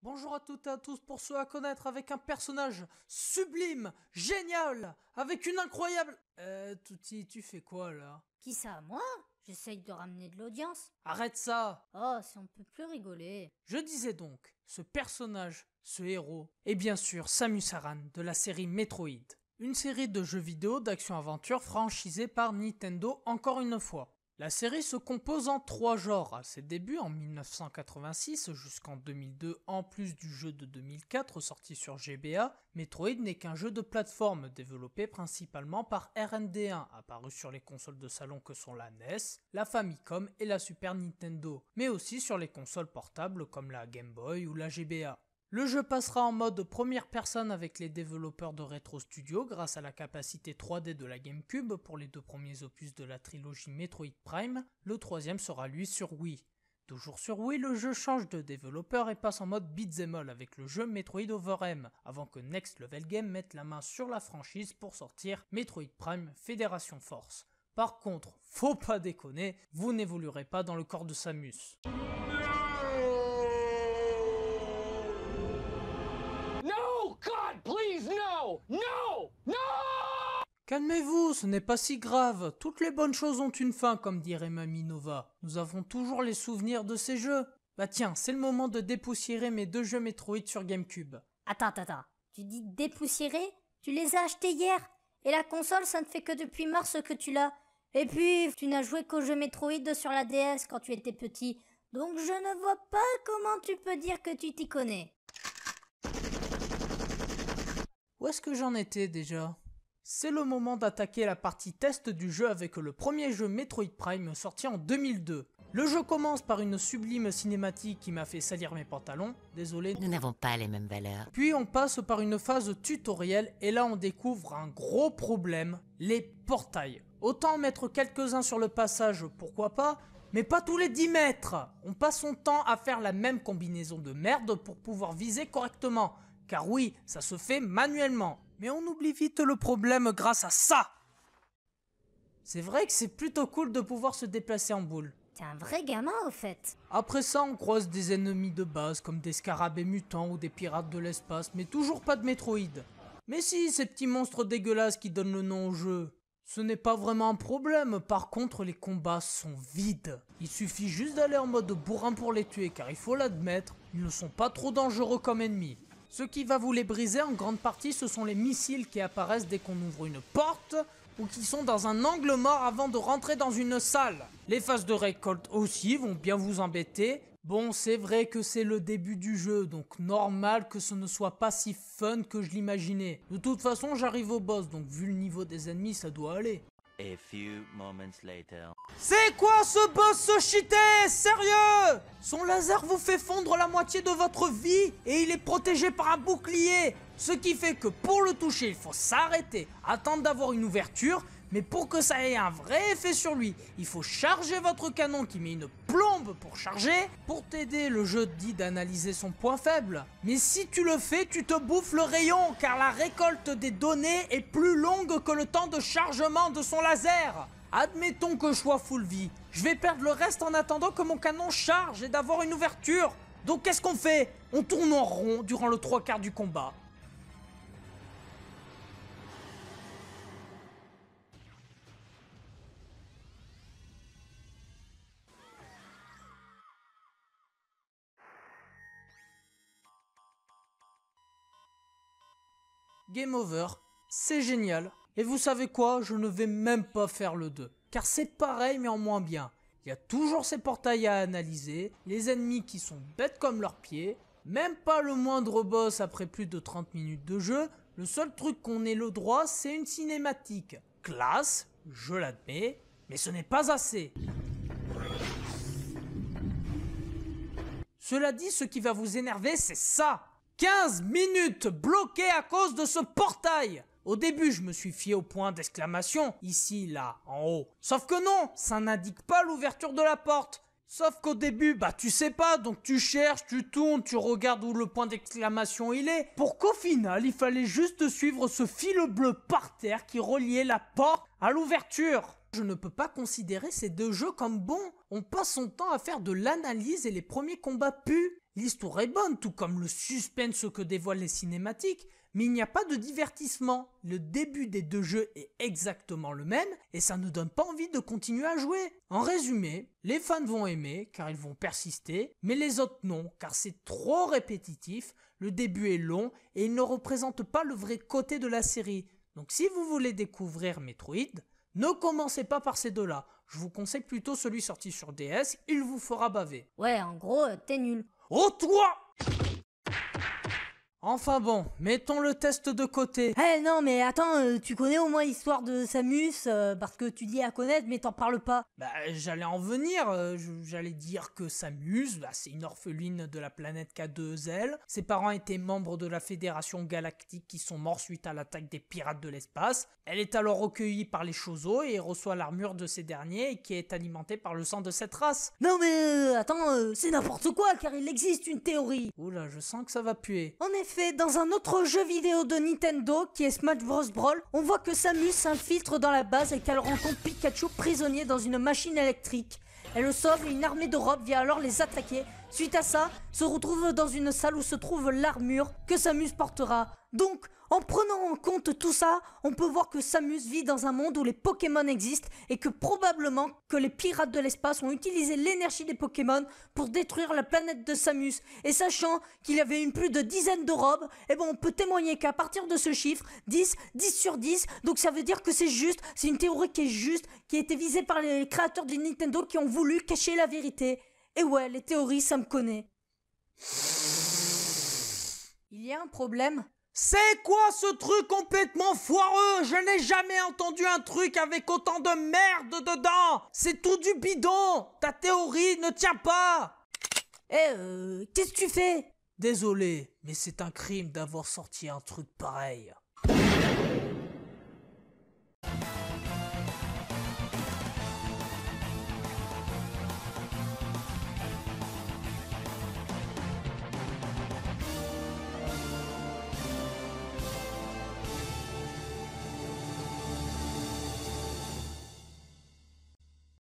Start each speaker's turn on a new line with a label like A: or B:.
A: Bonjour à toutes et à tous pour ceux à connaître avec un personnage sublime, génial, avec une incroyable... Touti, tu fais quoi là?
B: Qui ça, moi? J'essaye de ramener de l'audience.
A: Arrête ça!
B: Oh, si on peut plus rigoler.
A: Je disais donc, ce personnage, ce héros, est bien sûr Samus Aran de la série Metroid. Une série de jeux vidéo d'action-aventure franchisée par Nintendo encore une fois. La série se compose en 3 genres à ses débuts en 1986 jusqu'en 2002 en plus du jeu de 2004 sorti sur GBA. Metroid n'est qu'un jeu de plateforme développé principalement par RND1 apparu sur les consoles de salon que sont la NES, la Famicom et la Super Nintendo, mais aussi sur les consoles portables comme la Game Boy ou la GBA. Le jeu passera en mode première personne avec les développeurs de Retro Studio grâce à la capacité 3D de la GameCube pour les 2 premiers opus de la trilogie Metroid Prime, le 3e sera lui sur Wii. Toujours sur Wii, le jeu change de développeur et passe en mode beat'em all avec le jeu Metroid Over M, avant que Next Level Game mette la main sur la franchise pour sortir Metroid Prime Fédération Force. Par contre, faut pas déconner, vous n'évoluerez pas dans le corps de Samus.
C: God, please, no! No! No!
A: Calmez-vous, ce n'est pas si grave. Toutes les bonnes choses ont une fin, comme dirait Mamie Nova. Nous avons toujours les souvenirs de ces jeux. Bah tiens, c'est le moment de dépoussiérer mes 2 jeux Metroid sur GameCube.
B: Attends. Tu dis dépoussiérer? Tu les as achetés hier. Et la console, ça ne fait que depuis mars que tu l'as. Et puis, tu n'as joué qu'au jeu Metroid sur la DS quand tu étais petit. Donc je ne vois pas comment tu peux dire que tu t'y connais.
A: Où est-ce que j'en étais déjà? C'est le moment d'attaquer la partie test du jeu avec le premier jeu Metroid Prime sorti en 2002. Le jeu commence par une sublime cinématique qui m'a fait salir mes pantalons, désolé.
D: Nous n'avons pas les mêmes valeurs.
A: Puis on passe par une phase tutoriel et là on découvre un gros problème, les portails. Autant en mettre quelques-uns sur le passage, pourquoi pas, mais pas tous les 10 mètres. On passe son temps à faire la même combinaison de merde pour pouvoir viser correctement. Car oui, ça se fait manuellement. Mais on oublie vite le problème grâce à ça. C'est vrai que c'est plutôt cool de pouvoir se déplacer en boule.
B: T'es un vrai gamin au fait.
A: Après ça, on croise des ennemis de base comme des scarabées mutants ou des pirates de l'espace, mais toujours pas de Metroid. Mais si, ces petits monstres dégueulasses qui donnent le nom au jeu. Ce n'est pas vraiment un problème, par contre les combats sont vides. Il suffit juste d'aller en mode bourrin pour les tuer, car il faut l'admettre, ils ne sont pas trop dangereux comme ennemis. Ce qui va vous les briser en grande partie, ce sont les missiles qui apparaissent dès qu'on ouvre une porte ou qui sont dans un angle mort avant de rentrer dans une salle. Les phases de récolte aussi vont bien vous embêter. Bon, c'est vrai que c'est le début du jeu, donc normal que ce ne soit pas si fun que je l'imaginais. De toute façon, j'arrive au boss, donc vu le niveau des ennemis, ça doit aller.
E: A few moments later.
A: C'est quoi ce boss cheaté? Sérieux? Son laser vous fait fondre la moitié de votre vie et il est protégé par un bouclier. Ce qui fait que pour le toucher, il faut s'arrêter, attendre d'avoir une ouverture. Mais pour que ça ait un vrai effet sur lui, il faut charger votre canon qui met une plombe pour charger. Pour t'aider, le jeu te dit d'analyser son point faible. Mais si tu le fais, tu te bouffes le rayon car la récolte des données est plus longue que le temps de chargement de son laser. Admettons que je sois full vie. Je vais perdre le reste en attendant que mon canon charge et d'avoir une ouverture. Donc qu'est-ce qu'on fait? On tourne en rond durant le 3/4 du combat. Game over, c'est génial. Et vous savez quoi, je ne vais même pas faire le 2. Car c'est pareil mais en moins bien. Il y a toujours ces portails à analyser, les ennemis qui sont bêtes comme leurs pieds, même pas le moindre boss après plus de 30 minutes de jeu. Le seul truc qu'on ait le droit, c'est une cinématique. Classe, je l'admets, mais ce n'est pas assez. Cela dit, ce qui va vous énerver, c'est ça. 15 minutes bloquées à cause de ce portail. Au début, je me suis fié au point d'exclamation, ici, là, en haut. Sauf que non, ça n'indique pas l'ouverture de la porte. Sauf qu'au début, tu sais pas, donc tu cherches, tu tournes, tu regardes où le point d'exclamation il est. Pour qu'au final, il fallait juste suivre ce fil bleu par terre qui reliait la porte à l'ouverture. Je ne peux pas considérer ces 2 jeux comme bons. on passe son temps à faire de l'analyse et les premiers combats puent. L'histoire est bonne, tout comme le suspense que dévoilent les cinématiques, mais il n'y a pas de divertissement. Le début des deux jeux est exactement le même et ça ne donne pas envie de continuer à jouer. En résumé, les fans vont aimer car ils vont persister, mais les autres non car c'est trop répétitif, le début est long et il ne représente pas le vrai côté de la série. Donc si vous voulez découvrir Metroid, ne commencez pas par ces deux-là. Je vous conseille plutôt celui sorti sur DS, il vous fera baver.
B: Ouais, en gros, t'es nul.
A: Oh toi! Enfin bon, mettons le test de côté.
B: Eh non, mais attends, tu connais au moins l'histoire de Samus, parce que tu dis à connaître, mais t'en parles pas.
A: Bah, j'allais en venir, j'allais dire que Samus, c'est une orpheline de la planète K2L. Ses parents étaient membres de la Fédération Galactique qui sont morts suite à l'attaque des pirates de l'espace. Elle est alors recueillie par les Chozo et reçoit l'armure de ces derniers qui est alimentée par le sang de cette race.
B: Non mais attends, c'est n'importe quoi, car il existe une théorie.
A: Oula, je sens que ça va puer.
B: En effet, dans un autre jeu vidéo de Nintendo, qui est Smash Bros Brawl, on voit que Samus s'infiltre dans la base et qu'elle rencontre Pikachu prisonnier dans une machine électrique. Elle le sauve et une armée de robes vient alors les attaquer. Suite à ça, se retrouve dans une salle où se trouve l'armure que Samus portera. Donc, en prenant en compte tout ça, on peut voir que Samus vit dans un monde où les Pokémon existent et que probablement que les pirates de l'espace ont utilisé l'énergie des Pokémon pour détruire la planète de Samus. Et sachant qu'il y avait plus de dizaines de robes, eh ben on peut témoigner qu'à partir de ce chiffre, 10 sur 10, donc ça veut dire que c'est juste, c'est une théorie qui est juste, qui a été visée par les créateurs de Nintendo qui ont voulu cacher la vérité. Et ouais, les théories, ça me connaît. Il y a un problème.
A: C'est quoi ce truc complètement foireux? Je n'ai jamais entendu un truc avec autant de merde dedans. C'est tout du bidon. Ta théorie ne tient pas.
B: Qu'est-ce que tu fais?
A: Désolé, mais c'est un crime d'avoir sorti un truc pareil.